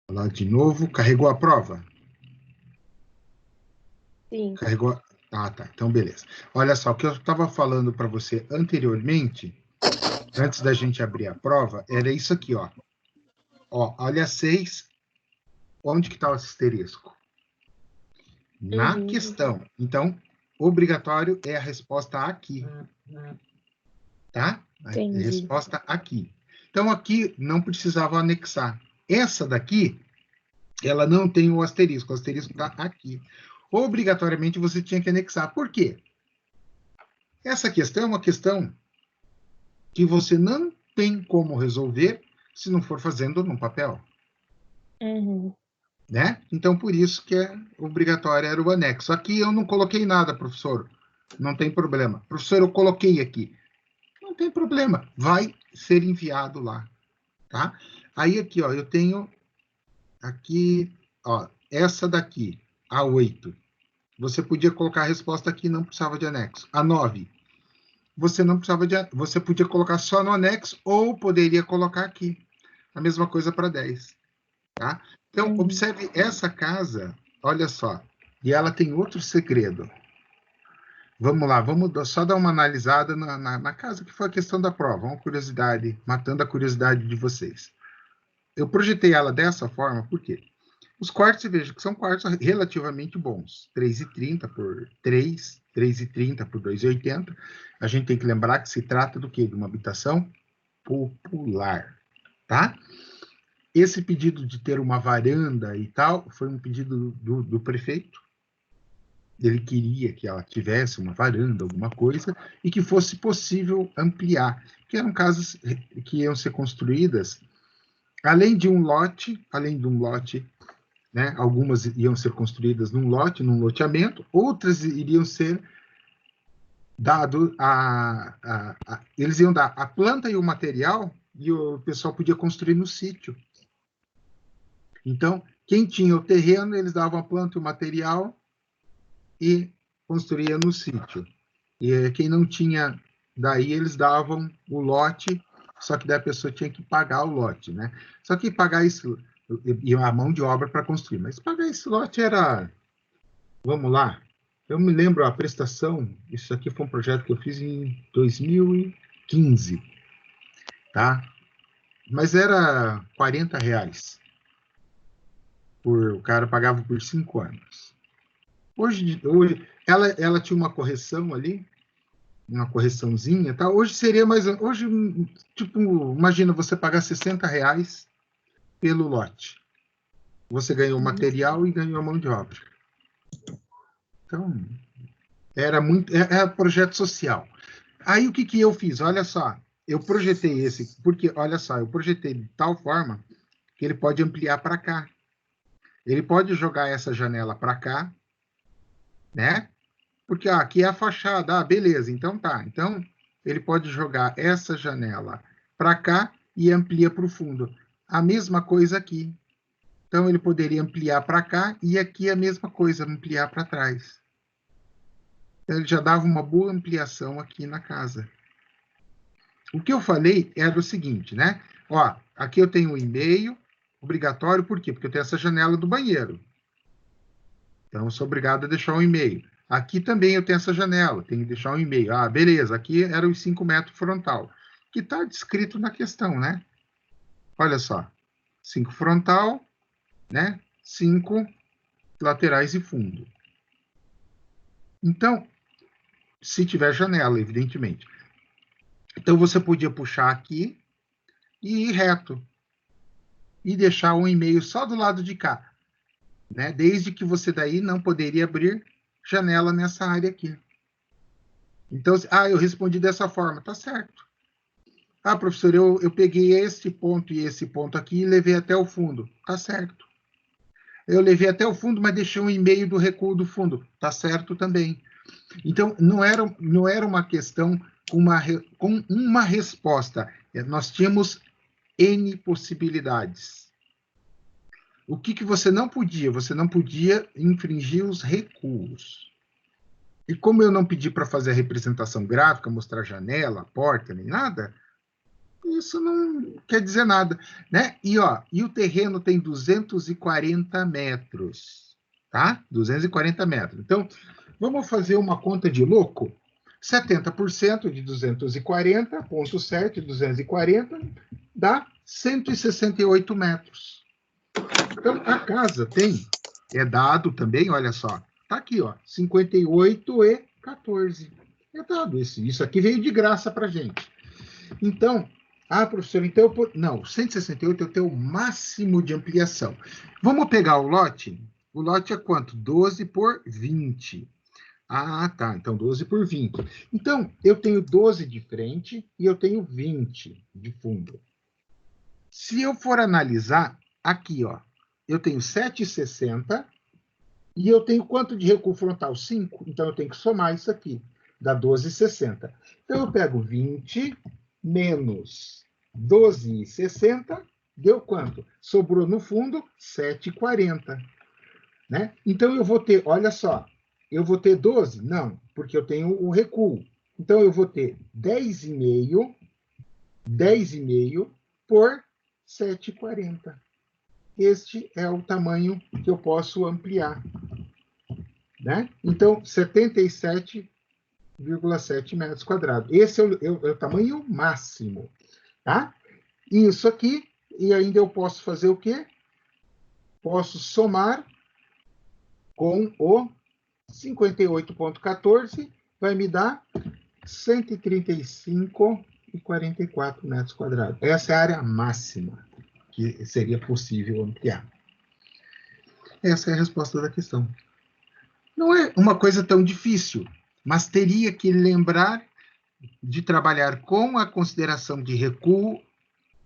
Lá de novo, carregou a prova? Sim. Carregou. Ah, tá. Então, beleza. Olha só, o que eu estava falando para você anteriormente, antes da gente abrir a prova, era isso aqui, ó. Ó, olha 6, onde que está o asterisco? Na questão. Então, obrigatório é a resposta aqui. Tá? A Entendi. resposta aqui. Então, aqui não precisava anexar. Essa daqui, ela não tem o asterisco está aqui. Obrigatoriamente, você tinha que anexar. Por quê? Essa questão é uma questão que você não tem como resolver se não for fazendo no papel. Uhum. Né? Então, por isso que é obrigatório era o anexo. Aqui eu não coloquei nada, professor. Não tem problema. Professor, eu coloquei aqui. Não tem problema. Vai ser enviado lá. Tá? Aí aqui, ó, eu tenho aqui, ó, essa daqui, a 8. Você podia colocar a resposta aqui, não precisava de anexo. A 9, você não precisava de, você podia colocar só no anexo ou poderia colocar aqui. A mesma coisa para 10, tá? Então, observe essa casa, olha só, e ela tem outro segredo. Vamos lá, vamos só dar uma analisada na casa que foi a questão da prova, uma curiosidade, matando a curiosidade de vocês. Eu projetei ela dessa forma, por quê? Os quartos, veja que são quartos relativamente bons. 3,30 por 3, 3,30 por 2,80. A gente tem que lembrar que se trata do quê? De uma habitação popular, tá? Esse pedido de ter uma varanda e tal foi um pedido do prefeito. Ele queria que ela tivesse uma varanda, alguma coisa, e que fosse possível ampliar, que eram casas que iam ser construídas além de um lote, né? Algumas iam ser construídas num lote, num loteamento, outras iriam ser dado eles iam dar a planta e o material e o pessoal podia construir no sítio. Então, quem tinha o terreno, eles davam a planta e o material e construía no sítio. E quem não tinha, daí eles davam o lote, só que daí a pessoa tinha que pagar o lote, né? Só que pagar isso, e a mão de obra para construir, mas pagar esse lote era, vamos lá, eu me lembro a prestação, isso aqui foi um projeto que eu fiz em 2015, tá? Mas era R$ 40. O cara pagava por 5 anos. Hoje ela tinha uma correção ali, uma correçãozinha, tá? Hoje seria mais, hoje, tipo, imagina você pagar R$ 60 pelo lote. Você ganhou o material e ganhou a mão de obra. Então, era projeto social. Aí o que eu fiz? Olha só, eu projetei esse, porque, olha só, eu projetei de tal forma que ele pode ampliar para cá. Ele pode jogar essa janela para cá, né? Porque aqui é a fachada, beleza, então tá. Então, ele pode jogar essa janela para cá e amplia para o fundo. A mesma coisa aqui. Então, ele poderia ampliar para cá e aqui a mesma coisa, ampliar para trás. Então, ele já dava uma boa ampliação aqui na casa. O que eu falei era o seguinte, né? Ó, aqui eu tenho um e-mail obrigatório, por quê? Porque eu tenho essa janela do banheiro. Então, eu sou obrigado a deixar um e-mail. Aqui também eu tenho essa janela, tenho que deixar um e-mail. Ah, beleza, aqui era os 5 metros frontal, que está descrito na questão, né? Olha só, 5 frontal, né? 5 laterais e fundo. Então, se tiver janela, evidentemente. Então, você podia puxar aqui e ir reto. E deixar um e-mail só do lado de cá, né? Desde que você daí não poderia abrir janela nessa área aqui. Então, eu respondi dessa forma, tá certo. Ah, professor, eu peguei esse ponto e esse ponto aqui e levei até o fundo. Tá certo. Eu levei até o fundo, mas deixei um e-mail do recuo do fundo. Tá certo também. Então, não era uma questão com uma resposta. Nós tínhamos N possibilidades. O que você não podia? Você não podia infringir os recuos. E como eu não pedi para fazer a representação gráfica, mostrar janela, porta, nem nada, Isso não quer dizer nada, né? E o terreno tem 240 metros, tá? 240 metros. Então, vamos fazer uma conta de louco? 70% de 240, ponto certo, 240, dá 168 metros. Então, a casa tem, é dado também, olha só, tá aqui, 58 e 14. É dado isso aqui veio de graça para gente. Então, professor, então não, 168 é o teu máximo de ampliação. Vamos pegar o lote? O lote é quanto? 12 por 20. Tá. Então, 12 por 20. Então, eu tenho 12 de frente e eu tenho 20 de fundo. Se eu for analisar, aqui, eu tenho 7,60 e eu tenho quanto de recuo frontal? 5. Então, eu tenho que somar isso aqui. Dá 12,60. Então, eu pego 20 menos 12,60, deu quanto? Sobrou no fundo 7,40. Né? Então, eu vou ter, olha só, eu vou ter 12? Não, porque eu tenho o recuo. Então, eu vou ter 10,5 por 7,40. Este é o tamanho que eu posso ampliar. Né? Então, 77,7 metros quadrados. Esse é o tamanho máximo. Tá? Isso aqui, e ainda eu posso fazer o quê? Posso somar com o 58,14, vai me dar 135,44 metros quadrados. Essa é a área máxima que seria possível ampliar. Essa é a resposta da questão. Não é uma coisa tão difícil, mas teria que lembrar de trabalhar com a consideração de recuo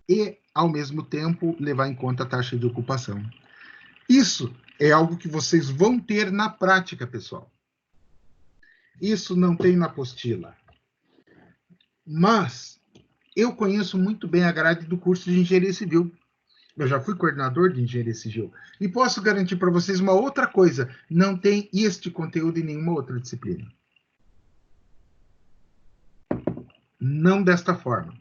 e, ao mesmo tempo, levar em conta a taxa de ocupação. Isso é algo que vocês vão ter na prática, pessoal. Isso não tem na apostila. Mas eu conheço muito bem a grade do curso de Engenharia Civil. Eu já fui coordenador de Engenharia Civil. E posso garantir para vocês uma outra coisa: não tem este conteúdo em nenhuma outra disciplina. Não desta forma,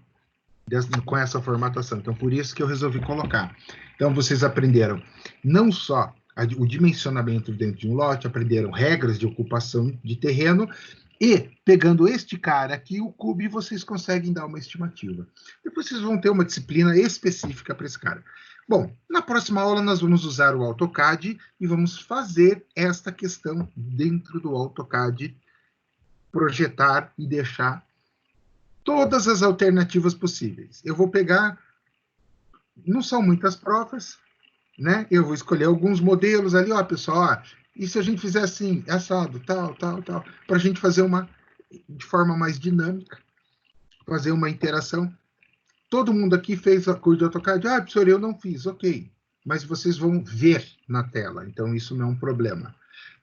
com essa formatação. Então, por isso que eu resolvi colocar. Então, vocês aprenderam não só o dimensionamento dentro de um lote, aprenderam regras de ocupação de terreno, e, pegando este cara aqui, o CUB, vocês conseguem dar uma estimativa. Depois vocês vão ter uma disciplina específica para esse cara. Bom, na próxima aula nós vamos usar o AutoCAD e vamos fazer esta questão dentro do AutoCAD, projetar e deixar todas as alternativas possíveis. Eu vou pegar, não são muitas provas, né? Eu vou escolher alguns modelos ali, pessoal, e se a gente fizer assim, assado, tal, para a gente fazer de forma mais dinâmica, fazer uma interação. Todo mundo aqui fez a curso de AutoCAD? Professor, eu não fiz, ok. Mas vocês vão ver na tela, então isso não é um problema,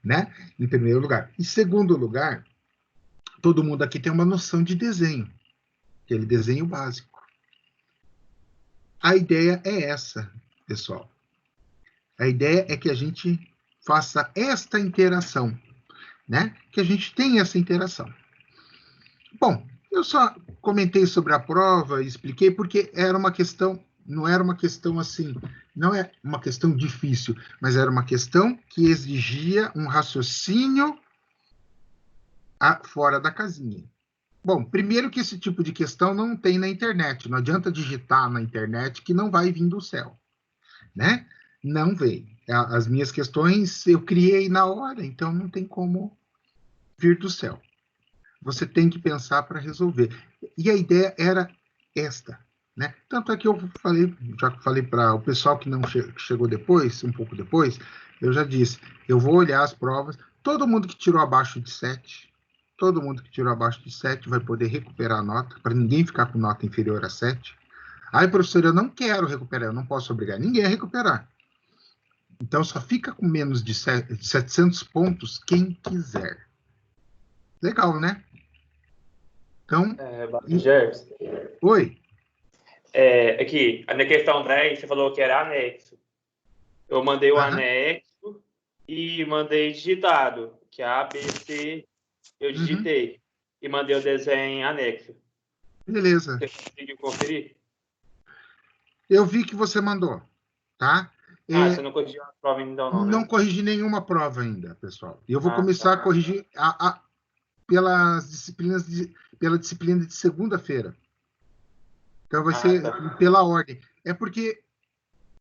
né? Em primeiro lugar. Em segundo lugar, todo mundo aqui tem uma noção de desenho, aquele desenho básico. A ideia é essa, pessoal. A ideia é que a gente faça esta interação, né? Que a gente tenha essa interação. Bom, eu só comentei sobre a prova, expliquei, porque era uma questão, não era uma questão assim, não é uma questão difícil, mas era uma questão que exigia um raciocínio fora da casinha. Bom, primeiro que esse tipo de questão não tem na internet, não adianta digitar na internet que não vai vir do céu, né? Não veio. As minhas questões eu criei na hora, então não tem como vir do céu. Você tem que pensar para resolver. E a ideia era esta, né? Tanto é que eu falei, já falei para o pessoal que não chegou depois, um pouco depois, eu já disse, eu vou olhar as provas, todo mundo que tirou abaixo de 7, todo mundo que tirou abaixo de 7 vai poder recuperar a nota, para ninguém ficar com nota inferior a 7. Professor, eu não quero recuperar, eu não posso obrigar ninguém a recuperar. Então, só fica com menos de 700 pontos quem quiser. Legal, né? Então... Jefferson. Oi. Aqui, na questão 10, você falou que era anexo. Eu mandei o anexo e mandei digitado, que é A, B, C, eu digitei. E mandei o desenho anexo. Beleza. Você conseguiu conferir? Eu vi que você mandou, tá? Você não corrigiu a prova ainda não, Não né? corrigi nenhuma prova ainda, pessoal. E eu vou Tá. começar a corrigir pelas disciplinas pela disciplina de segunda-feira. Então vai ser Tá. pela ordem. É porque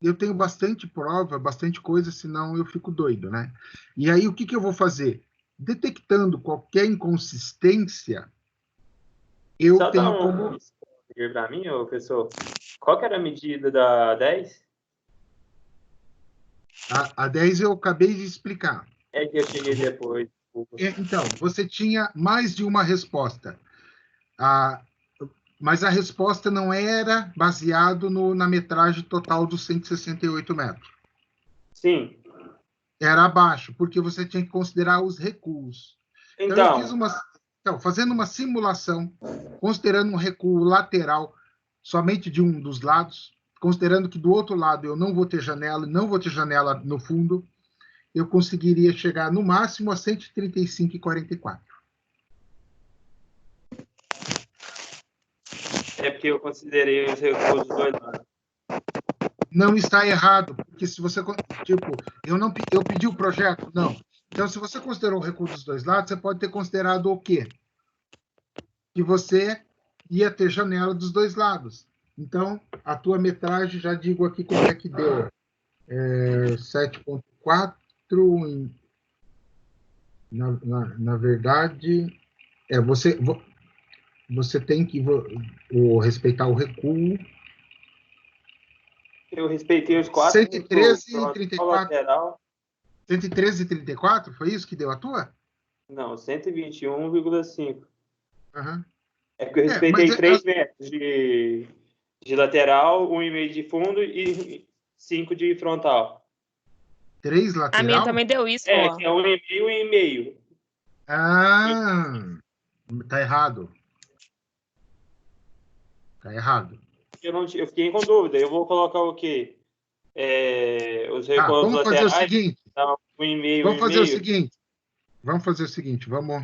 eu tenho bastante prova, bastante coisa, senão eu fico doido, né? E aí o que eu vou fazer? Detectando qualquer inconsistência, eu Só dá tenho um como. spoiler para mim, ô, professor. Qual que era a medida da 10? A 10 eu acabei de explicar. É que eu cheguei depois. Desculpa. Então, você tinha mais de uma resposta. A, mas a resposta não era baseado na metragem total dos 168 metros. Sim. Era abaixo, porque você tinha que considerar os recuos. Então, eu fiz Então, fazendo uma simulação, considerando um recuo lateral somente de um dos lados, considerando que do outro lado eu não vou ter janela, não vou ter janela no fundo, eu conseguiria chegar no máximo a 135,44. é porque eu considerei os recursos dois lados. Não está errado, porque se você, tipo, eu pedi o projeto, não. Então, se você considerou o recuo dos dois lados, você pode ter considerado o quê? Que você ia ter janela dos dois lados. Então, a tua metragem, já digo aqui como é que deu. 7,4, na verdade, você tem que respeitar o recuo. Eu respeitei os quatro recursos. 113,34. Lateral, 113,34, foi isso que deu a tua? não, 121,5. Uhum. É porque eu Mas respeitei 3 metros de lateral, 1,5 de fundo e 5 de frontal. 3 A minha lateral? também deu isso, É, ó. que é 1,5 e meio. Ah, tá errado. Tá errado. Eu fiquei com dúvida. Eu vou colocar o quê? Os Tá, recuos vamos fazer o laterais, seguinte. tá, 1,5, Vamos fazer o 1,5. seguinte. Vamos fazer o seguinte. Vamos.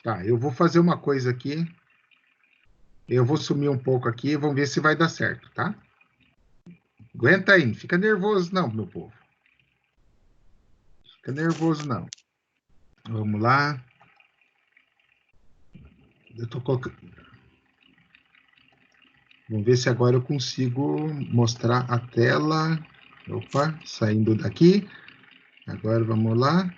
Tá, eu vou fazer uma coisa aqui. Eu vou sumir um pouco aqui. Vamos ver se vai dar certo, tá? Aguenta aí. Não fica nervoso, não, meu povo. Fica nervoso, não. Vamos lá. Eu tô colocando. Vamos ver se agora eu consigo mostrar a tela. Opa, saindo daqui. Agora vamos lá.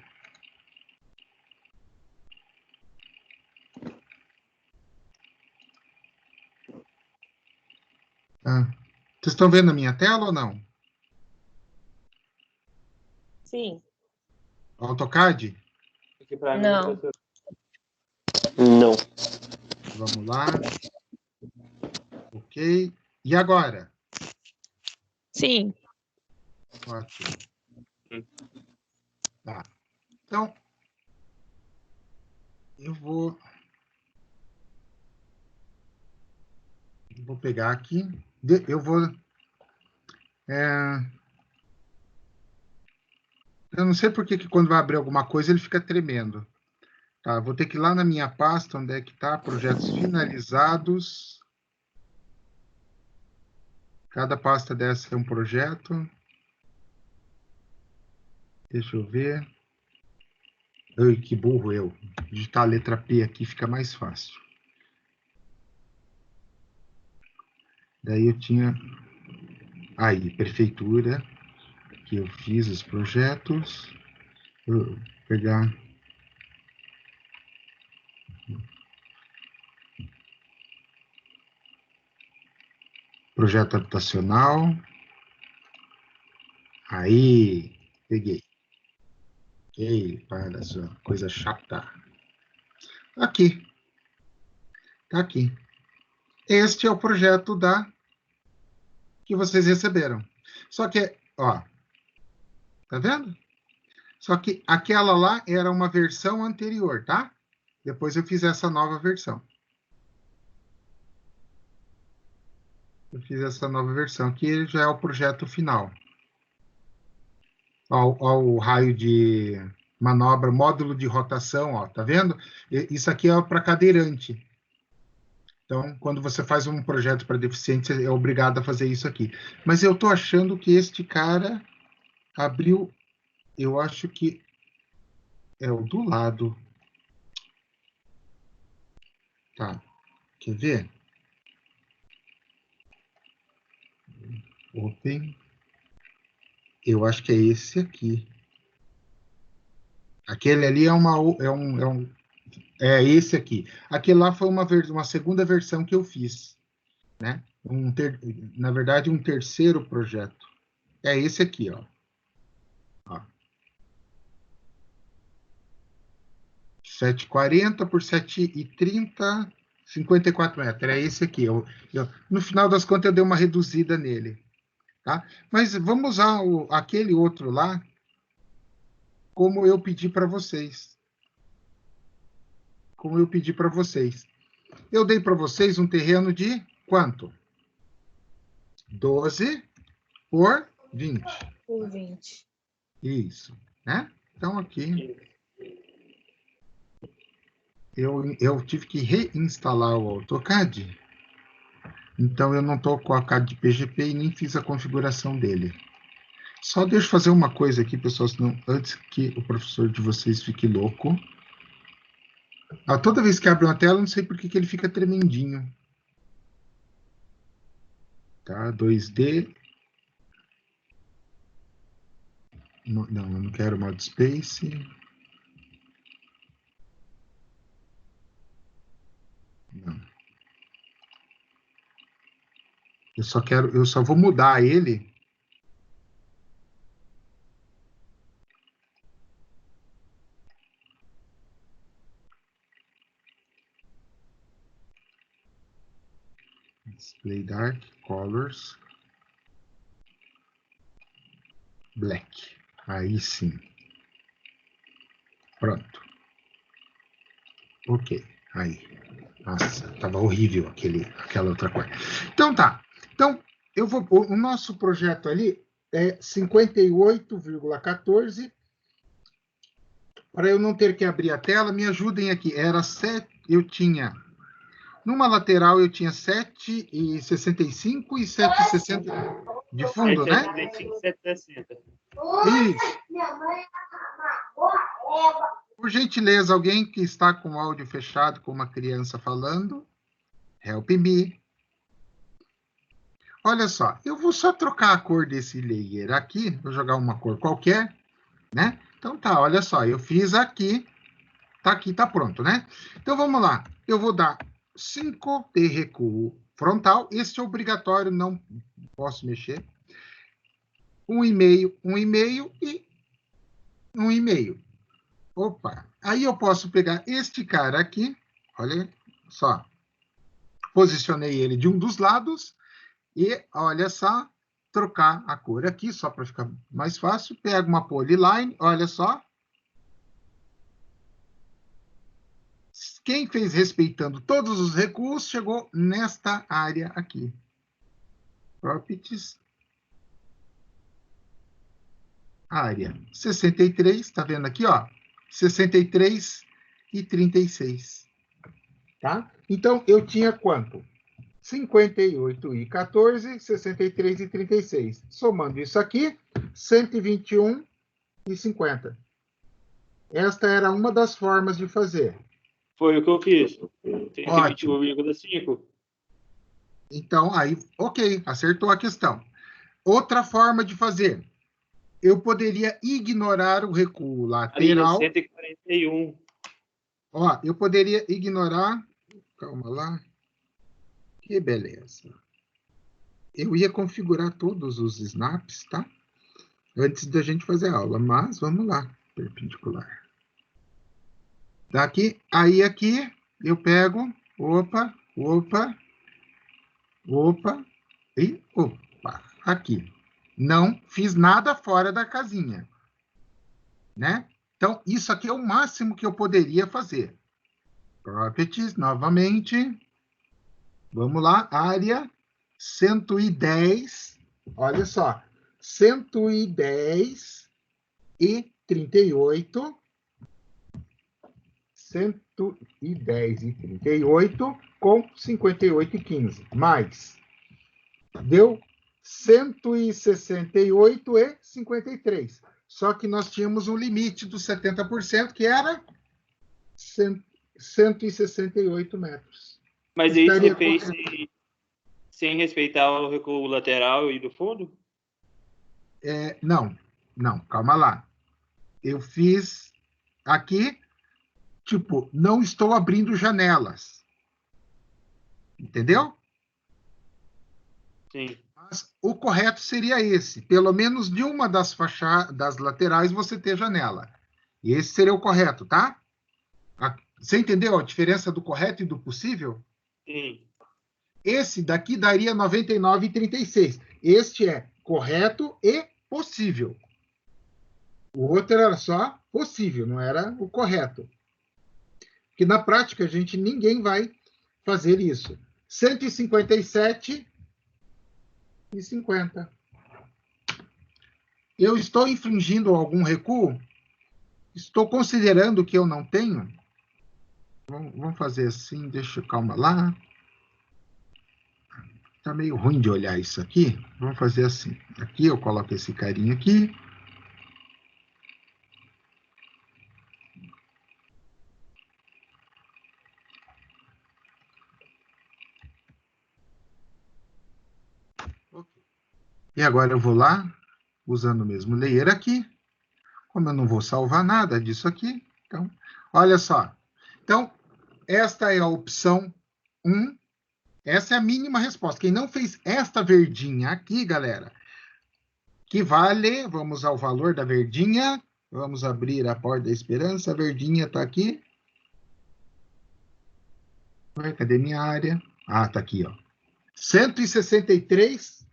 Ah, vocês estão vendo a minha tela ou não? Sim. AutoCAD? Aqui para mim, Não. professor. Não. Vamos lá. Ok. E agora? Sim. Ótimo. Tá. Então, eu vou pegar aqui. Eu vou. Eu não sei por que quando vai abrir alguma coisa ele fica tremendo. Tá, vou ter que ir lá na minha pasta, onde é que está? Projetos finalizados. Cada pasta dessa é um projeto. Deixa eu ver. Ai, que burro eu. Digitar a letra P aqui fica mais fácil. Daí eu tinha. Aí, prefeitura, que eu fiz os projetos. Vou pegar. Projeto habitacional. Aí, peguei. Ei, para essa coisa chata. Aqui. Tá aqui. Este é o projeto que vocês receberam. Só que, ó, tá vendo? Só que aquela lá era uma versão anterior, tá? Depois eu fiz essa nova versão. Eu fiz essa nova versão, que já é o projeto final. Ó, o raio de manobra, módulo de rotação, ó, tá vendo? Isso aqui é para cadeirante. Então, quando você faz um projeto para deficientes, é obrigado a fazer isso aqui. Mas eu estou achando que este cara abriu, eu acho que é o do lado. Tá, quer ver? Open. Eu acho que é esse aqui. Aquele ali é esse aqui. Aquele lá foi uma segunda versão que eu fiz, né? Na verdade, um terceiro projeto. É esse aqui, ó. 740 por 730, 54 metros. É esse aqui. No final das contas, eu dei uma reduzida nele. Tá? Mas vamos usar aquele outro lá, como eu pedi para vocês. Como eu pedi para vocês. Eu dei para vocês um terreno de quanto? 12 por 20. Por 20. Isso, né? Então, aqui, eu tive que reinstalar o AutoCAD. Então, eu não estou com a CAD de PGP e nem fiz a configuração dele. Só deixa eu fazer uma coisa aqui, pessoal, senão, antes que o professor de vocês fique louco. Toda vez que abre uma tela, não sei por que ele fica tremendinho. Tá, 2D. Não, eu não quero mod space. Não. Eu só vou mudar ele. Display dark, colors, black. Aí sim. Pronto. Ok. Aí. Nossa, tava horrível aquela outra cor. Então tá. Então, o nosso projeto ali é 58,14. Para eu não ter que abrir a tela, me ajudem aqui. Era 7, eu tinha... Numa lateral, eu tinha 7,65 e 7,60 de fundo, né? 765, 760. Isso. Por gentileza, alguém que está com o áudio fechado, com uma criança falando, help me. Olha só, eu vou só trocar a cor desse layer aqui, vou jogar uma cor qualquer, né? Então tá, olha só, eu fiz aqui, tá pronto, né? Então vamos lá, eu vou dar 5 de recuo frontal, esse é obrigatório, não posso mexer. 1,5 e 1,5. Opa, aí eu posso pegar este cara aqui, olha só, posicionei ele de um dos lados e, olha só, trocar a cor aqui, só para ficar mais fácil, pego uma polyline, olha só. Quem fez respeitando todos os recuos chegou nesta área aqui. Properties. Área 63, está vendo aqui, ó? 63 e 36. Tá? Então, eu tinha quanto? 58 e 14, 63 e 36. Somando isso aqui, 121 e 50. Esta era uma das formas de fazer. Foi o que eu fiz. Ótimo. 121,5. Então, aí, ok, acertou a questão. Outra forma de fazer. Eu poderia ignorar o recuo lateral. 141. Ó, eu poderia ignorar... Calma lá. Que beleza. Eu ia configurar todos os snaps, tá? Antes da gente fazer a aula, mas vamos lá. Perpendicular. Daqui, aí aqui, eu pego, opa, e opa, aqui. Não fiz nada fora da casinha, né? Então, isso aqui é o máximo que eu poderia fazer. Properties, novamente. Vamos lá, área 110. Olha só, 110 e 38. 110 e 38 com 58,15. Mais. Deu 168,53. Só que nós tínhamos um limite dos 70%, que era 168 metros. Mas aí Estaria você fez correto. sem respeitar o recuo lateral e do fundo? Não, calma lá. Eu fiz aqui, tipo, não estou abrindo janelas. Entendeu? Sim. Mas o correto seria esse. Pelo menos de uma das das laterais você ter janela. E esse seria o correto, tá? Você entendeu a diferença do correto e do possível? Sim. Esse daqui daria 99,36. Este é correto e possível. O outro era só possível, não era o correto. Que na prática, ninguém vai fazer isso. 157,50. Eu estou infringindo algum recuo? Estou considerando que eu não tenho? Vamos fazer assim, calma lá. Tá meio ruim de olhar isso aqui. Vamos fazer assim. Aqui eu coloco esse carinha aqui. E agora eu vou lá, usando o mesmo layer aqui. Como eu não vou salvar nada disso aqui, então, olha só. Então, esta é a opção 1. Essa é a mínima resposta. Quem não fez esta verdinha aqui, galera, que vale, vamos ao valor da verdinha, vamos abrir a porta da esperança, a verdinha está aqui. Ué, cadê minha área? Ah, está aqui, ó. 63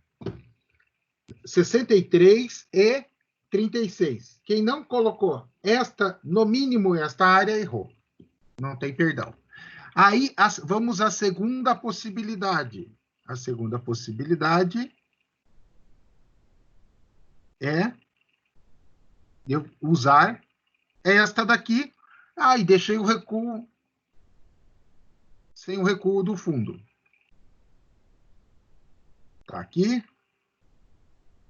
e 36. Quem não colocou no mínimo esta área, errou. Não tem perdão. Aí, vamos à segunda possibilidade. A segunda possibilidade é eu usar esta daqui. E deixei o recuo sem o recuo do fundo. Tá aqui.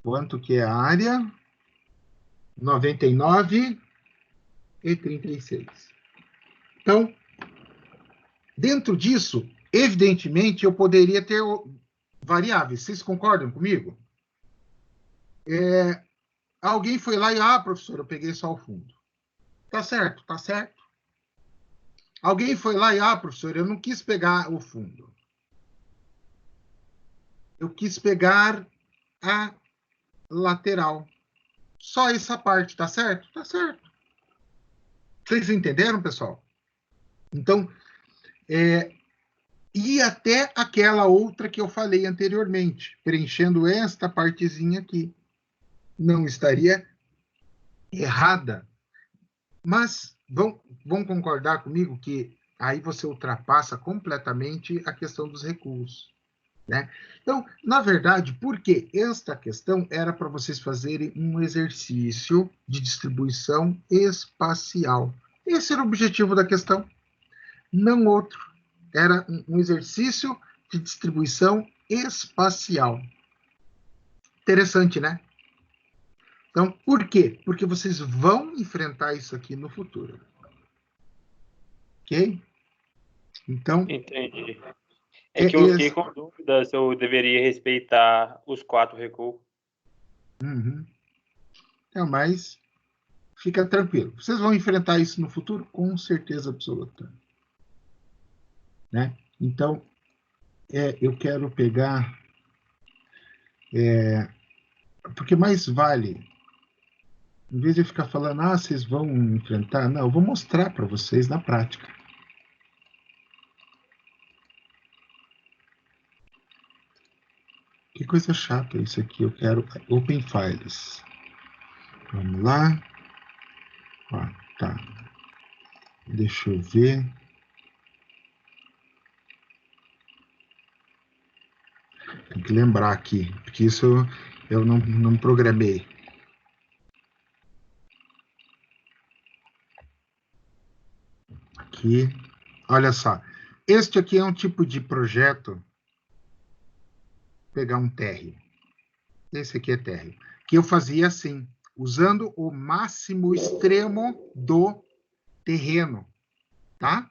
Quanto que é a área? 99,36. Então, dentro disso, evidentemente, eu poderia ter variáveis. Vocês concordam comigo? Alguém foi lá e, professor, eu peguei só o fundo. Tá certo, tá certo. Alguém foi lá e, professor, eu não quis pegar o fundo. Eu quis pegar a lateral. Só essa parte, tá certo? Tá certo. Vocês entenderam, pessoal? Então, e até aquela outra que eu falei anteriormente, preenchendo esta partezinha aqui. Não estaria errada. Mas vão concordar comigo que aí você ultrapassa completamente a questão dos recuos. Né? Então, na verdade, porque esta questão era para vocês fazerem um exercício de distribuição espacial. Esse era o objetivo da questão, não outro. Era um exercício de distribuição espacial. Interessante, né? Então, por quê? Porque vocês vão enfrentar isso aqui no futuro. Ok? Então... Entendi. É que eu fiquei esse... com dúvida se eu deveria respeitar os 4 recuos. Uhum. Então, mas fica tranquilo. Vocês vão enfrentar isso no futuro com certeza absoluta. Né? Então, eu quero pegar... porque mais vale... Em vez de ficar falando, vocês vão enfrentar... Não, eu vou mostrar para vocês na prática. Que coisa chata isso aqui. Eu quero Open Files. Vamos lá. Tá. Deixa eu ver. Tem que lembrar aqui, porque isso eu não programei. Aqui. Olha só. Este aqui é um tipo de projeto. Vou pegar um térreo. Esse aqui é térreo. Que eu fazia assim, usando o máximo extremo do terreno, tá?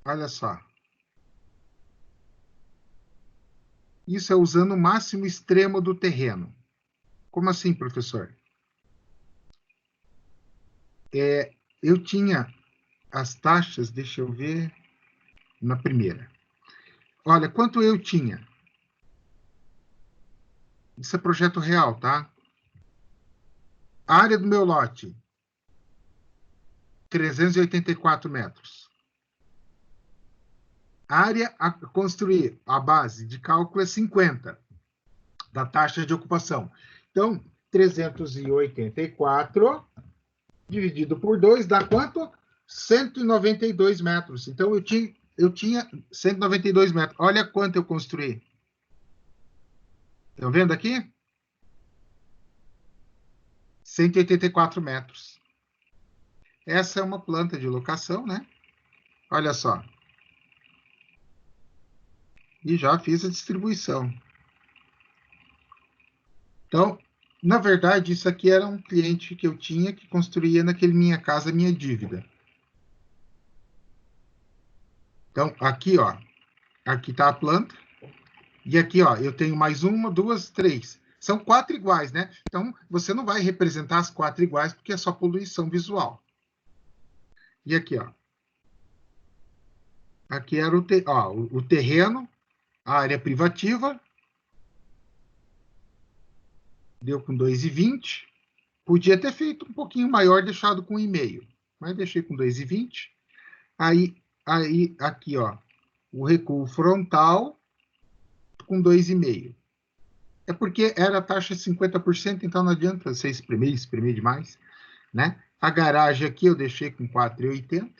Olha só. Isso é usando o máximo extremo do terreno. Como assim, professor? Eu tinha as taxas, deixa eu ver, na primeira. Olha, quanto eu tinha? Isso é projeto real, tá? A área do meu lote, 384 metros. A área a construir, a base de cálculo é 50, da taxa de ocupação. Então, 384 dividido por 2 dá quanto? 192 metros. Então, eu tinha 192 metros. Olha quanto eu construí. Estão vendo aqui? 184 metros. Essa é uma planta de locação, né? Olha só. E já fiz a distribuição. Então, na verdade, isso aqui era um cliente que eu tinha que construía naquele Minha Casa Minha Dívida. Então, aqui, ó, aqui está a planta. E aqui, ó, eu tenho mais uma, duas, três. São 4 iguais, né? Então, você não vai representar as 4 iguais, porque é só poluição visual. E aqui, ó. Aqui era o terreno, a área privativa. Deu com 2,20. Podia ter feito um pouquinho maior, deixado com 1,5. Mas deixei com 2,20. Aí, aqui, ó, o recuo frontal com 2,5. É porque era a taxa 50%, então não adianta você espremer demais, né? A garagem aqui eu deixei com 4,80.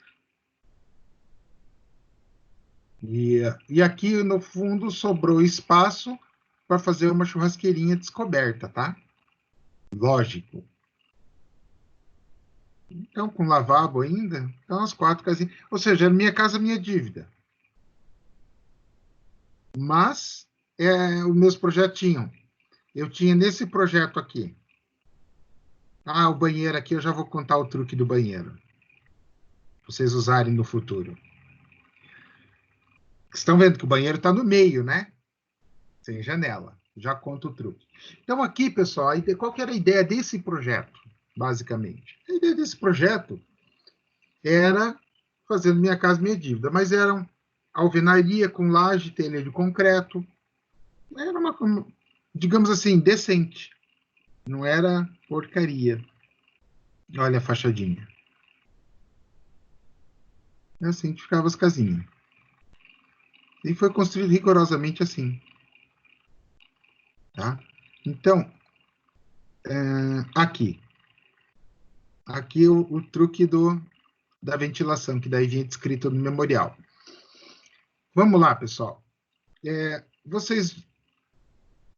E aqui no fundo sobrou espaço para fazer uma churrasqueirinha descoberta, tá? Lógico. Então, com lavabo ainda, então as 4 casinhas. Ou seja, era Minha Casa Minha Dívida. Mas os meus projetos tinham. Eu tinha nesse projeto aqui. O banheiro aqui, eu já vou contar o truque do banheiro. Pra vocês usarem no futuro. Estão vendo que o banheiro está no meio, né? Sem janela. Já conto o truque. Então, aqui, pessoal, qual que era a ideia desse projeto, basicamente? A ideia desse projeto era fazer Minha Casa Minha Dívida, mas eram alvenaria com laje, telha de concreto. Era uma, digamos assim, decente. Não era porcaria. Olha a fachadinha. É assim que ficavam as casinhas. E foi construído rigorosamente assim. Tá? Então, aqui. Aqui o truque da ventilação, que daí vinha descrito no memorial. Vamos lá, pessoal. Vocês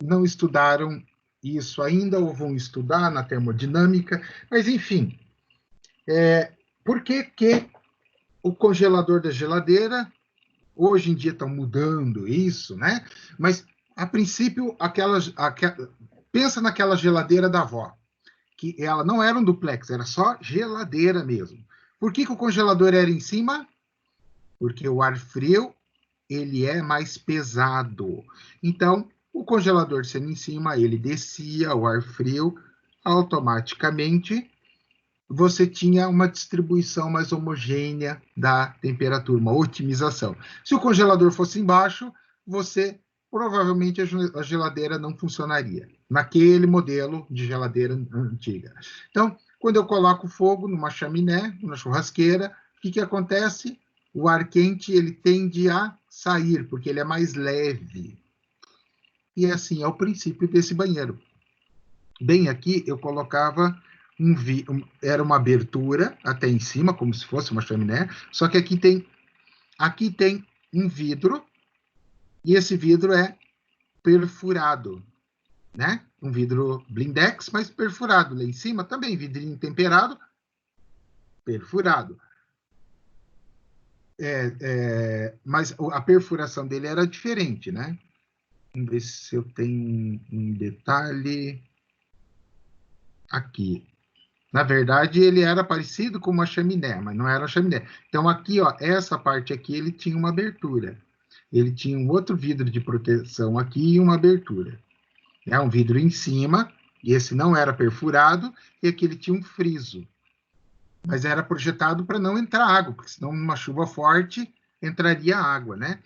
não estudaram isso ainda, ou vão estudar na termodinâmica, mas, enfim. Por que o congelador da geladeira, hoje em dia estão mudando isso, né? Mas, a princípio, pensa naquela geladeira da avó, que ela não era um duplex, era só geladeira mesmo. Por que o congelador era em cima? Porque o ar frio, ele é mais pesado. Então, o congelador sendo em cima, ele descia o ar frio, automaticamente você tinha uma distribuição mais homogênea da temperatura, uma otimização. Se o congelador fosse embaixo, provavelmente a geladeira não funcionaria, naquele modelo de geladeira antiga. Então, quando eu coloco fogo numa chaminé, numa churrasqueira, o que acontece? O ar quente ele tende a sair, porque ele é mais leve. E assim é o princípio desse banheiro. Bem aqui, eu colocava era uma abertura até em cima, como se fosse uma chaminé, só que aqui tem um vidro, e esse vidro é perfurado, né? Um vidro blindex, mas perfurado. Lá em cima também, vidrinho temperado, perfurado. mas a perfuração dele era diferente, né? Vamos ver se eu tenho um detalhe aqui. Na verdade, ele era parecido com uma chaminé, mas não era uma chaminé. Então, aqui, ó, essa parte aqui, ele tinha uma abertura. Ele tinha um outro vidro de proteção aqui e uma abertura. Um vidro em cima, e esse não era perfurado, e aqui ele tinha um friso. Mas era projetado para não entrar água, porque senão numa chuva forte entraria água, né?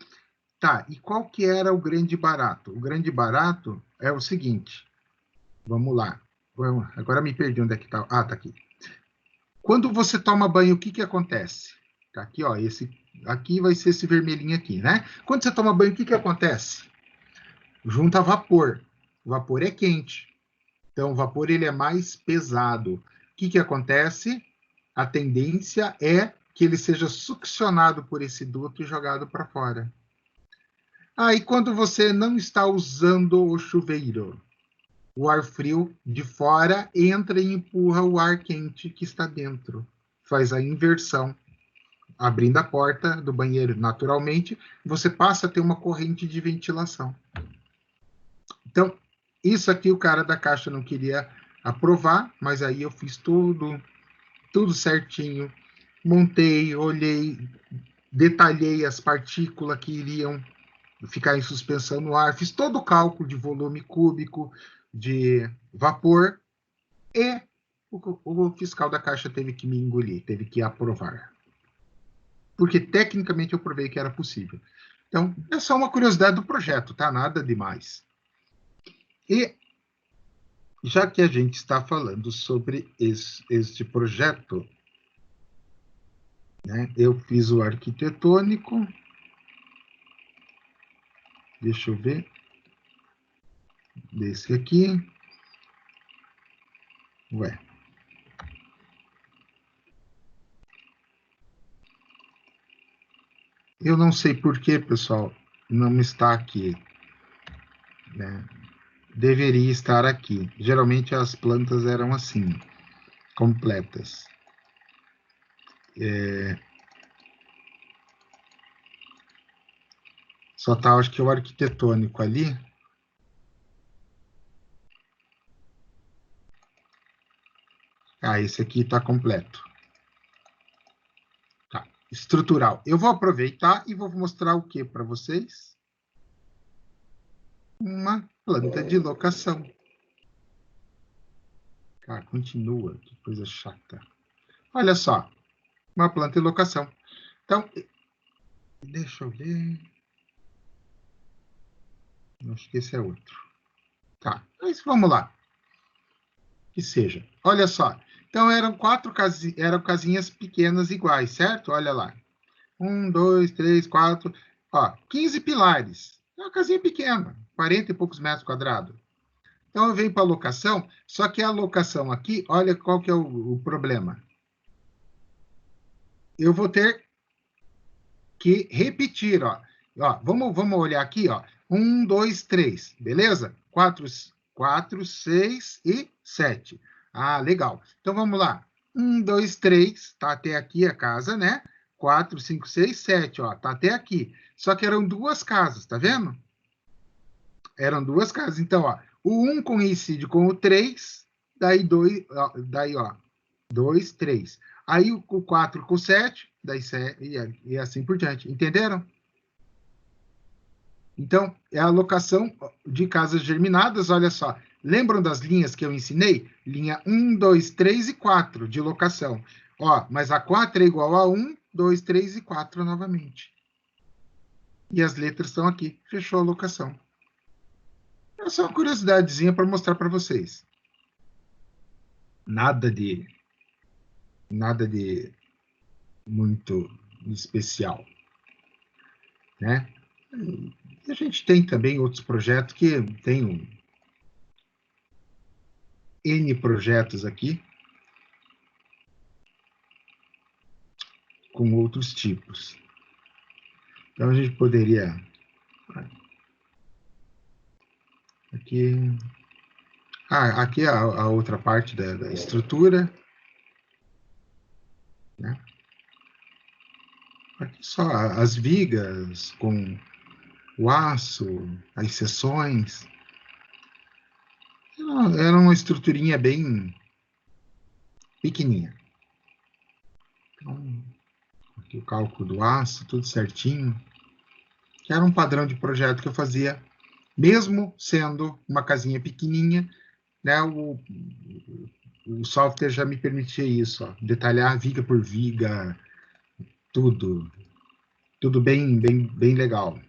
Tá, e qual que era o grande barato? O grande barato é o seguinte, vamos lá. Agora me perdi onde é que tá. Ah, tá aqui. Quando você toma banho, o que que acontece? Tá aqui, ó, esse aqui vai ser esse vermelhinho aqui, né? Quando você toma banho, o que que acontece? Junta vapor. O vapor é quente. Então, o vapor ele é mais pesado. O que que acontece? A tendência é que ele seja succionado por esse duto e jogado para fora. E quando você não está usando o chuveiro, o ar frio de fora entra e empurra o ar quente que está dentro. Faz a inversão. Abrindo a porta do banheiro naturalmente, você passa a ter uma corrente de ventilação. Então, isso aqui o cara da caixa não queria aprovar, mas aí eu fiz tudo certinho. Montei, olhei, detalhei as partículas que iriam ficar em suspensão no ar, fiz todo o cálculo de volume cúbico, de vapor, e o fiscal da Caixa teve que me engolir, teve que aprovar. Porque tecnicamente eu provei que era possível. Então, é só uma curiosidade do projeto, tá? Nada demais. E, já que a gente está falando sobre este projeto, né, eu fiz o arquitetônico. Deixa eu ver. Desse aqui. Ué. Eu não sei por que, pessoal, não está aqui. Né? Deveria estar aqui. Geralmente as plantas eram assim, completas. Só tá, acho que o arquitetônico ali. Esse aqui está completo. Tá. Estrutural. Eu vou aproveitar e vou mostrar o que para vocês? Uma planta de locação. Continua, que coisa chata. Olha só, uma planta de locação. Então, deixa eu ver. Acho que esse é outro. Tá, mas vamos lá. Que seja. Olha só. Então, eram casinhas pequenas iguais, certo? Olha lá. 1, 2, 3, 4. 15 pilares. É uma casinha pequena, 40 e poucos metros quadrados. Então, eu venho para a locação, só que a locação aqui, olha qual que é o problema. Eu vou ter que repetir, ó. Vamos olhar aqui, ó. 1, 2, 3, beleza? 4, 6 e 7. Legal. Então, vamos lá. 1, 2, 3, tá até aqui a casa, né? 4, 5, 6, 7, ó, tá até aqui. Só que eram duas casas, tá vendo? Eram duas casas. Então, ó, o 1 coincide com o 3, daí 2, ó, 2, 3. Aí o 4 com o 7, daí 7, e assim por diante. Entenderam? Então, é a locação de casas germinadas, olha só. Lembram das linhas que eu ensinei? Linha 1, 2, 3 e 4 de locação. Mas a 4 é igual a 1, 2, 3 e 4 novamente. E as letras estão aqui. Fechou a locação. É só uma curiosidadezinha para mostrar para vocês. Nada de muito especial, né? E a gente tem também outros projetos que tem N projetos aqui com outros tipos. Então a gente poderia aqui é a outra parte da estrutura, né? Aqui só as vigas com o aço, as seções. Era uma estruturinha bem pequenininha. Então, aqui o cálculo do aço, tudo certinho. Que era um padrão de projeto que eu fazia, mesmo sendo uma casinha pequenininha, né? O software já me permitia isso, ó, detalhar viga por viga, tudo bem legal.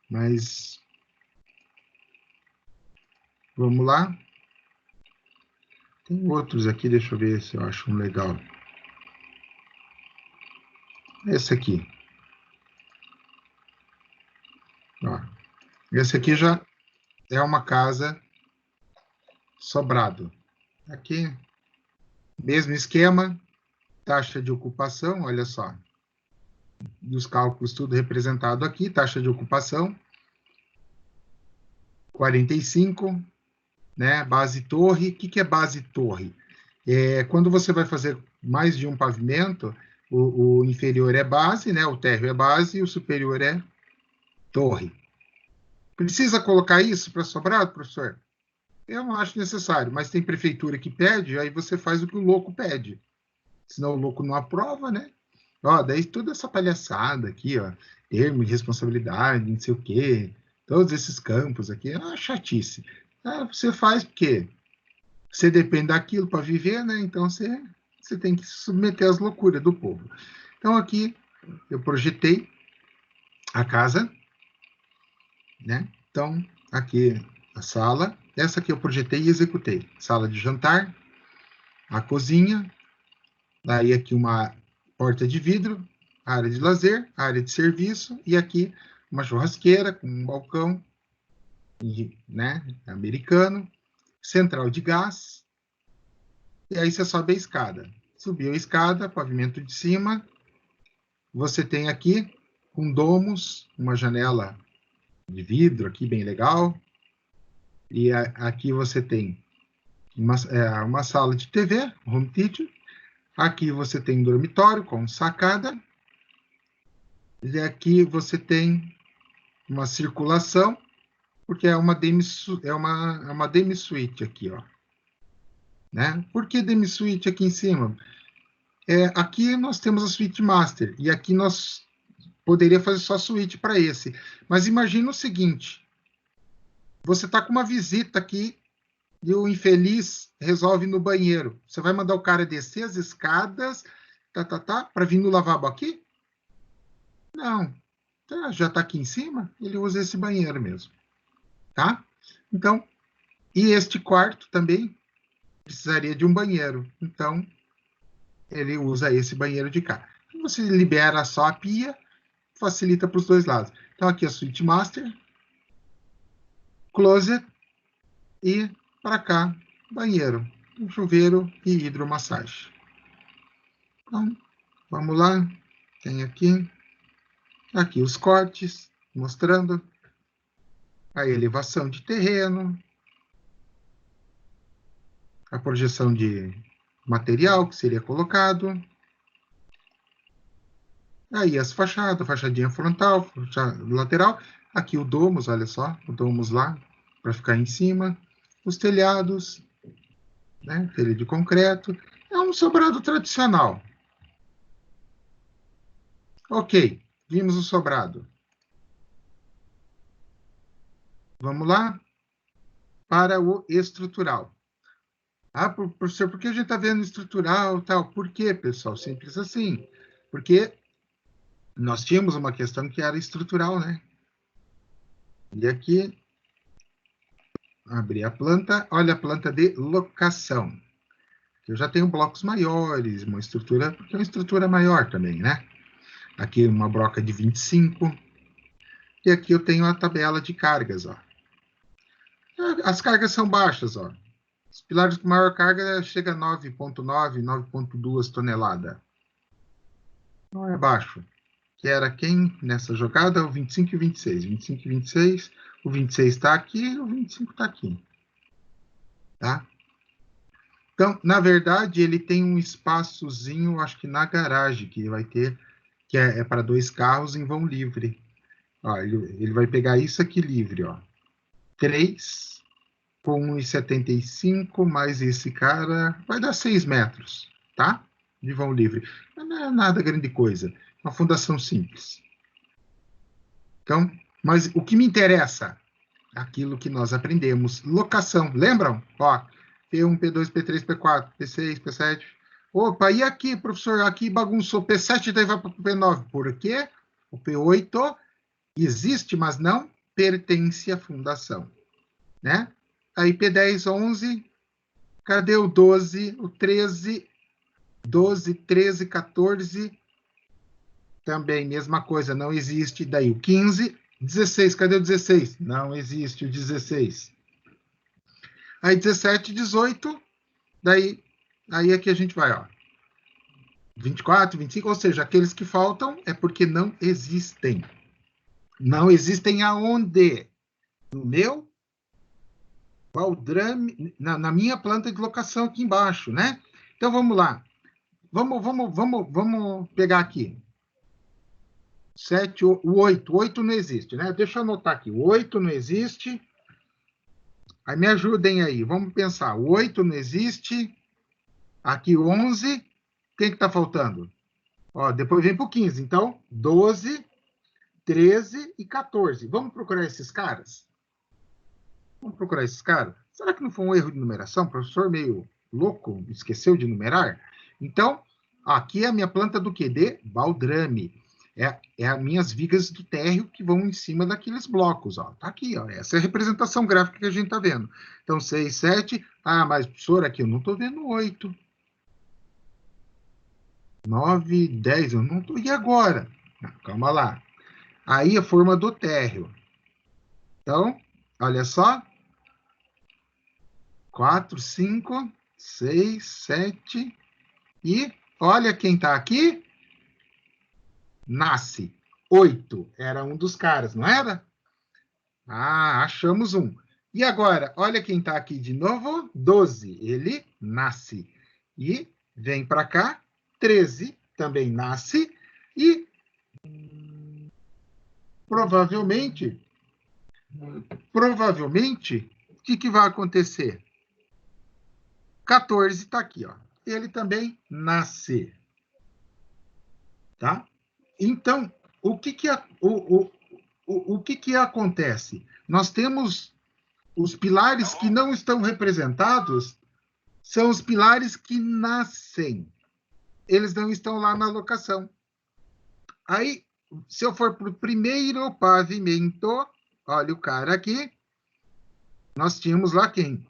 Mas vamos lá. Tem outros aqui, deixa eu ver se eu acho um legal. Esse aqui. Ó. Esse aqui já é uma casa sobrado. Aqui, mesmo esquema, taxa de ocupação, olha só. Dos cálculos, tudo representado aqui, taxa de ocupação, 45, né? Base torre. O que é base torre? Quando você vai fazer mais de um pavimento, o inferior é base, né? O térreo é base e o superior é torre. Precisa colocar isso para sobrado, professor? Eu não acho necessário, mas tem prefeitura que pede, aí você faz o que o louco pede. Senão o louco não aprova, né? Ó, daí toda essa palhaçada aqui, ó, termo de responsabilidade, não sei o quê, todos esses campos aqui, é uma chatice. Você faz porque você depende daquilo para viver, né? Então você tem que se submeter às loucuras do povo. Então aqui eu projetei a casa, né? Então aqui a sala, essa aqui eu projetei e executei. Sala de jantar, a cozinha, daí aqui uma porta de vidro, área de lazer, área de serviço, e aqui uma churrasqueira com um balcão, né, americano, central de gás, e aí você sobe a escada. Subiu a escada, pavimento de cima, você tem aqui com domos, uma janela de vidro aqui bem legal, e aqui você tem uma sala de TV, home theater, aqui você tem um dormitório com sacada, e aqui você tem uma circulação, porque é uma demi-suite aqui, ó. Né? Por que demi-suite aqui em cima? Aqui nós temos a suite master, e aqui nós poderia fazer só suíte para esse. Mas imagina o seguinte, você está com uma visita aqui e o infeliz resolve ir no banheiro. Você vai mandar o cara descer as escadas, para vir no lavabo aqui? Não. Já está aqui em cima, ele usa esse banheiro mesmo. Tá? Então, e este quarto também precisaria de um banheiro. Então, ele usa esse banheiro de cá. Você libera só a pia, facilita para os dois lados. Então, aqui a suite master, closet e para cá, banheiro, um chuveiro e hidromassagem. Então, vamos lá. Tem aqui os cortes, mostrando a elevação de terreno, a projeção de material que seria colocado. Aí as fachadas, fachadinha frontal, fachada lateral. Aqui o domus, olha só, o domus lá, para ficar em cima. Os telhados, né, telha de concreto. É um sobrado tradicional. Ok, vimos o sobrado. Vamos lá para o estrutural. Professor, por que a gente está vendo estrutural e tal? Por quê, pessoal? Simples assim. Porque nós tínhamos uma questão que era estrutural, né? E aqui, abrir a planta, olha a planta de locação. Eu já tenho blocos maiores, uma estrutura, porque é uma estrutura maior também, né? Aqui uma broca de 25. E aqui eu tenho a tabela de cargas, ó. As cargas são baixas, ó. Os pilares com maior carga chega a 9,9, 9,2 tonelada. Não é baixo. Que era quem nessa jogada? O 25 e o 26. 25 e 26. O 26 está aqui e o 25 está aqui. Tá? Então, na verdade, ele tem um espaçozinho, acho que na garagem, que vai ter que é para 2 carros em vão livre. Ó, ele vai pegar isso aqui livre, ó. 3 com 1,75 mais esse cara, vai dar 6 metros, tá? De vão livre. Não é nada grande coisa. Uma fundação simples. Então, mas o que me interessa? Aquilo que nós aprendemos. Locação, lembram? Ó, P1, P2, P3, P4, P6, P7. Opa, e aqui, professor? Aqui bagunçou. P7 daí vai para o P9. Por quê? O P8 existe, mas não pertence à fundação, né? Aí P10, 11, cadê o 12, o 13, 12, 13, 14, também mesma coisa, não existe. Daí o 15, 16, cadê o 16? Não existe o 16. Aí 17, 18, daí aí aqui a gente vai, ó. 24, 25, ou seja, aqueles que faltam é porque não existem. Não existem aonde? No meu baldrame, na minha planta de locação aqui embaixo, né? Então vamos lá. Vamos pegar aqui. 7, o 8. O 8 não existe, né? Deixa eu anotar aqui. O 8 não existe. Aí me ajudem aí. Vamos pensar. O 8 não existe. Aqui o 11. Quem que está faltando? Ó, depois vem para o 15. Então, 12, 13 e 14. Vamos procurar esses caras? Vamos procurar esses caras? Será que não foi um erro de numeração? O professor meio louco, esqueceu de numerar? Então, aqui é a minha planta do quê? De baldrame. É as minhas vigas do térreo que vão em cima daqueles blocos. Ó. Tá aqui, ó. Essa é a representação gráfica que a gente está vendo. Então, 6, 7. Ah, mas, professor, aqui eu não estou vendo 8. 9, 10, eu não estou. E agora? Não, calma lá. Aí a forma do térreo. Então, olha só. 4, 5, 6, 7. E olha quem está aqui. Nasce. 8. Era um dos caras, não era? Ah, achamos um. E agora, olha quem está aqui de novo. 12. Ele nasce. E vem para cá. 13 também nasce. E provavelmente, o que vai acontecer? 14 está aqui, ó. Ele também nasce. Tá? Então, o que acontece? Nós temos os pilares que não estão representados, são os pilares que nascem. Eles não estão lá na locação. Aí, se eu for para o primeiro pavimento, olha o cara aqui, nós tínhamos lá quem?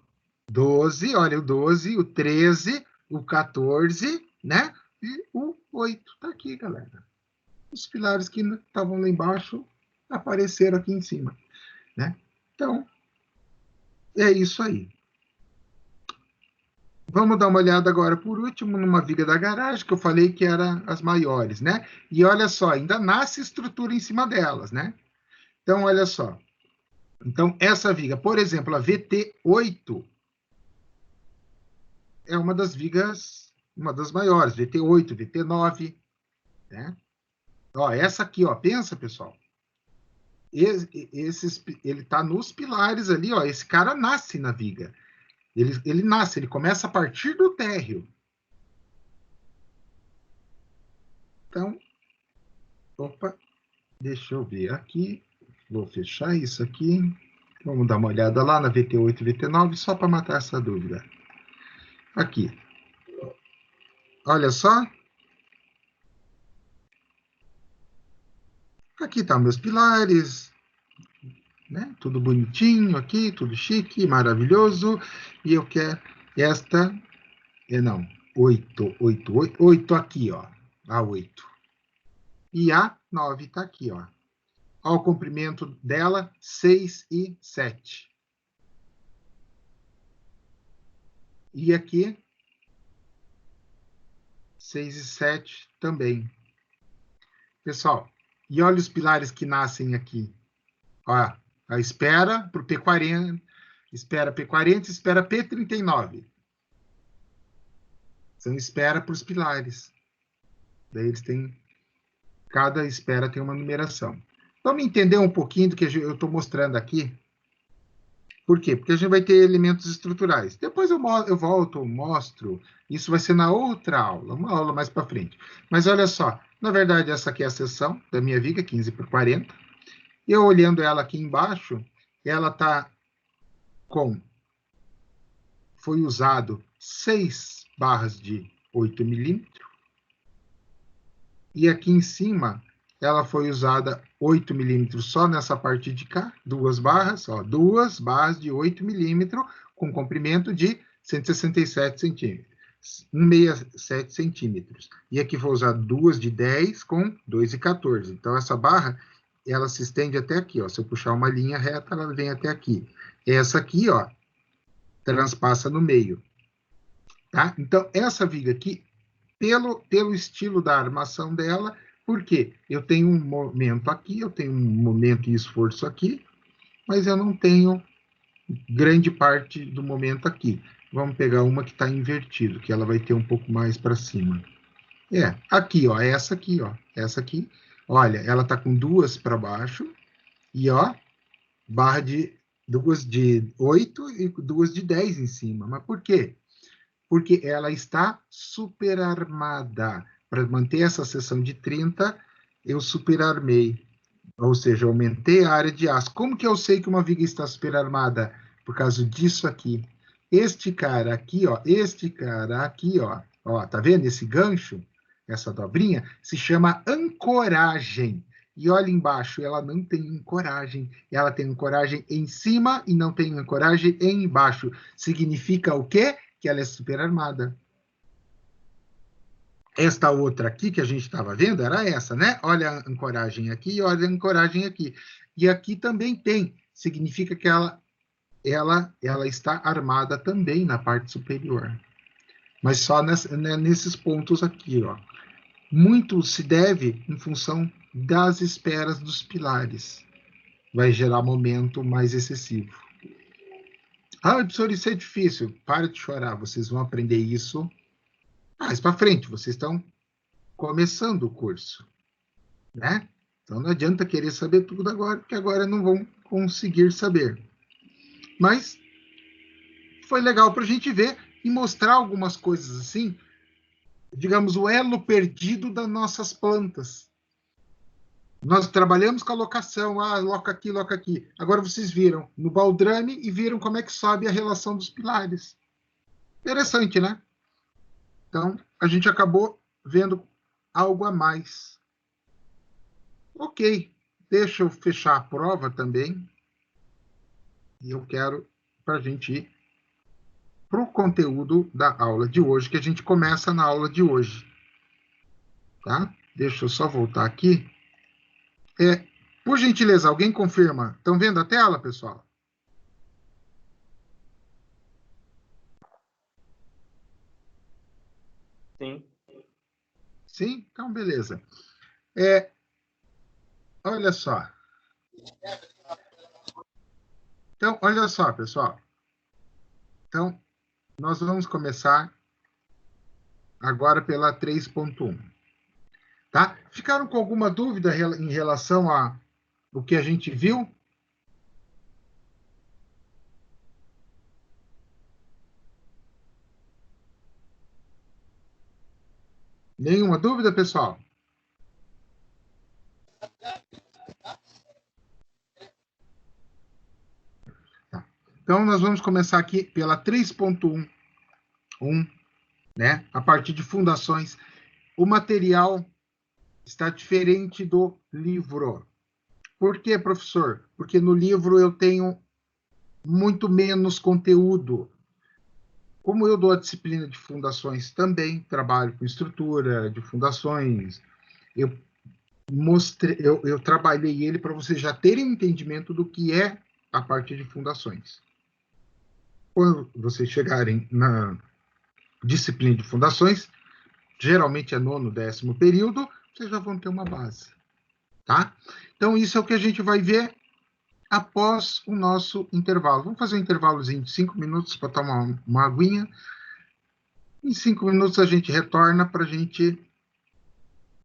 12, olha o 12, o 13, o 14, né? E o 8 está aqui, galera. Os pilares que estavam lá embaixo apareceram aqui em cima, né? Então, é isso aí. Vamos dar uma olhada agora, por último, numa viga da garagem, que eu falei que eram as maiores, né? E olha só, ainda nasce estrutura em cima delas, né? Então, olha só. Então, essa viga, por exemplo, a VT8, é uma das vigas, uma das maiores, VT8, VT9, né? Ó, essa aqui, ó, pensa, pessoal. Ele está nos pilares ali, ó. Esse cara nasce na viga. Ele nasce, ele começa a partir do térreo. Então, opa, deixa eu ver aqui. Vou fechar isso aqui. Vamos dar uma olhada lá na VT8 e VT9, só para matar essa dúvida. Aqui. Olha só. Aqui estão meus pilares. Né? Tudo bonitinho aqui, tudo chique, maravilhoso. E eu quero esta... não, 8 aqui, ó. A 8. E a 9 está aqui, ó. Olha o comprimento dela, 6 e 7. E aqui, 6 e 7 também. Pessoal, e olha os pilares que nascem aqui. Ó, a espera para o P40, espera P40, espera P39. São espera para os pilares. Daí eles têm Cada espera tem uma numeração. Vamos entender um pouquinho do que eu estou mostrando aqui. Por quê? Porque a gente vai ter elementos estruturais. Depois eu volto, mostro. Isso vai ser na outra aula, uma aula mais para frente. Mas olha só, na verdade, essa aqui é a seção da minha viga, 15 por 40. E eu olhando ela aqui embaixo, ela está com... Foi usado 6 barras de 8 milímetros. E aqui em cima, ela foi usada 8 milímetros só nessa parte de cá, 2 barras, ó, 2 barras de 8 milímetros, com comprimento de 167 centímetros, 167 centímetros. E aqui vou usar 2 de 10 com 2,14. Então, essa barra, ela se estende até aqui, ó. Se eu puxar uma linha reta, ela vem até aqui. Essa aqui, ó, transpassa no meio. Tá? Então, essa viga aqui, pelo estilo da armação dela, porque eu tenho um momento aqui, eu tenho um momento e esforço aqui, mas eu não tenho grande parte do momento aqui. Vamos pegar uma que está invertido, que ela vai ter um pouco mais para cima. Aqui, ó, essa aqui, ó, essa aqui. Olha, ela está com 2 para baixo, e, ó, barra de 2 de 8 e 2 de 10 em cima. Mas por quê? Porque ela está superarmada. Para manter essa seção de 30, eu superarmei. Ou seja, aumentei a área de aço. Como que eu sei que uma viga está superarmada? Por causa disso aqui. Este cara aqui, ó, ó, tá vendo esse gancho? Essa dobrinha se chama ancoragem. E olha embaixo, ela não tem ancoragem. Ela tem ancoragem em cima e não tem ancoragem embaixo. Significa o quê? Que ela é superarmada. Esta outra aqui que a gente estava vendo era essa, né? Olha a ancoragem aqui e olha a ancoragem aqui. E aqui também tem. Significa que ela está armada também na parte superior. Mas só nesses pontos aqui, ó. Muito se deve em função das esperas dos pilares. Vai gerar momento mais excessivo. Ah, professor, isso é difícil. Para de chorar, vocês vão aprender isso mais para frente. Vocês estão começando o curso, né? Então não adianta querer saber tudo agora, porque agora não vão conseguir saber. Mas foi legal para a gente ver e mostrar algumas coisas assim, digamos, o elo perdido das nossas plantas. Nós trabalhamos com a locação, loca aqui, loca aqui. Agora vocês viram no baldrame e viram como é que sobe a relação dos pilares. Interessante, né? Então, a gente acabou vendo algo a mais. Ok, deixa eu fechar a prova também. E eu quero para a gente ir para o conteúdo da aula de hoje, que a gente começa na aula de hoje. Tá? Deixa eu só voltar aqui. Por gentileza, alguém confirma. Estão vendo a tela, pessoal? Sim. Sim? Então, beleza. Olha só. Então, olha só, pessoal. Então, nós vamos começar agora pela 3.1. Tá? Ficaram com alguma dúvida em relação a o que a gente viu? Nenhuma dúvida, pessoal? Tá. Então, nós vamos começar aqui pela 3.1, né? A partir de fundações. O material está diferente do livro. Por quê, professor? Porque no livro eu tenho muito menos conteúdo. Como eu dou a disciplina de fundações também, trabalho com estrutura de fundações, eu trabalhei ele para vocês já terem um entendimento do que é a parte de fundações. Quando vocês chegarem na disciplina de fundações, geralmente é 9º, 10º período, vocês já vão ter uma base. Tá? Então, isso é o que a gente vai ver após o nosso intervalo. Vamos fazer um intervalozinho de 5 minutos para tomar uma aguinha. Em 5 minutos a gente retorna para a gente